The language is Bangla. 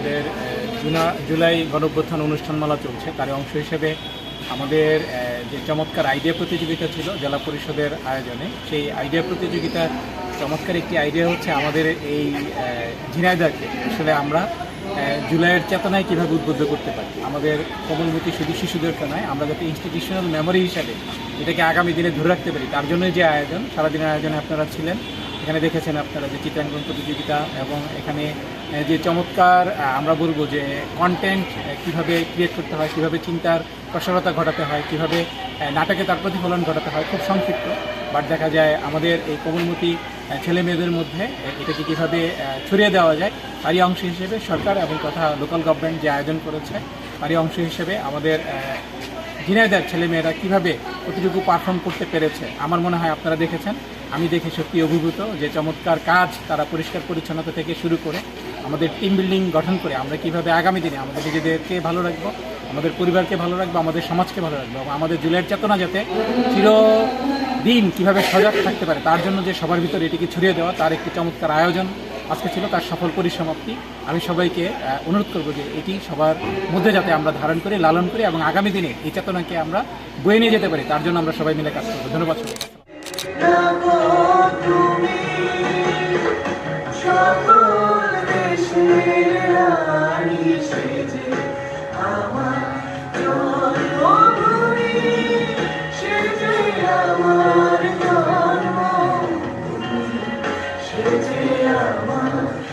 আমাদের জুলাই গণঅভ্যুত্থান অনুষ্ঠানমালা চলছে, তার অংশ হিসেবে আমাদের যে চমৎকার আইডিয়া প্রতিযোগিতা ছিল জেলা পরিষদের আয়োজনে, সেই আইডিয়া প্রতিযোগিতার চমৎকার একটি আইডিয়া হচ্ছে আমাদের এই ঝিনাইদহকে আসলে আমরা জুলাইয়ের চেতনায় কীভাবে উদ্বুদ্ধ করতে পারি। আমাদের কোমলমতি শুধু শিশুদেরকে নয়, আমরা যাতে ইনস্টিটিউশনাল মেমোরি হিসাবে এটাকে আগামী দিনে ধরে রাখতে পারি, তার জন্যই যে আয়োজন, সারাদিনের আয়োজনে আপনারা ছিলেন। এখানে দেখেছেন আপনারা যে চিত্রাঙ্কন প্রতিযোগিতা এবং এখানে যে চমৎকার আমরা বলবো যে কন্টেন্ট কীভাবে ক্রিয়েট করতে হয়, কীভাবে চিন্তার প্রসারতা ঘটাতে হয়, কীভাবে নাটকে তার প্রতিফলন ঘটাতে হয়, খুব সংক্ষিপ্ত বাট দেখা যায় আমাদের এই কোমলমতি ছেলে মেয়েদের মধ্যে এটাকে কীভাবে ছড়িয়ে দেওয়া যায় তারই অংশ হিসেবে সরকার এবং তথা লোকাল গভর্নমেন্ট যে আয়োজন করেছে তারই অংশ হিসেবে আমাদের ঝিনাইদহের ছেলেমেয়েরা কীভাবে কতটুকু পারফর্ম করতে পেরেছে আমার মনে হয় আপনারা দেখেছেন। আমি দেখে সত্যি অভিভূত যে চমৎকার কাজ তারা পরিষ্কার পরিচ্ছন্নতা থেকে শুরু করে আমাদের টিম বিল্ডিং গঠন করে আমরা কীভাবে আগামী দিনে আমাদের নিজেদেরকে ভালো রাখবো, আমাদের পরিবারকে ভালো রাখবো, আমাদের সমাজকে ভালো রাখবো এবং আমাদের জুলাইয়ের চেতনা যাতে চিরদিন কীভাবে সজাগ থাকতে পারে তার জন্য যে সবার ভিতরে এটিকে ছড়িয়ে দেওয়া, তার একটি চমৎকার আয়োজন আজকে ছিল, তার সফল পরিসমাপ্তি। আমি সবাইকে অনুরোধ করবো যে এটি সবার মধ্যে যাতে আমরা ধারণ করি, লালন করি এবং আগামী দিনে এই চেতনাকে আমরা বয়ে নিয়ে যেতে পারি, তার জন্য আমরা সবাই মিলে কাজ করবো। ধন্যবাদ সবাই। আমার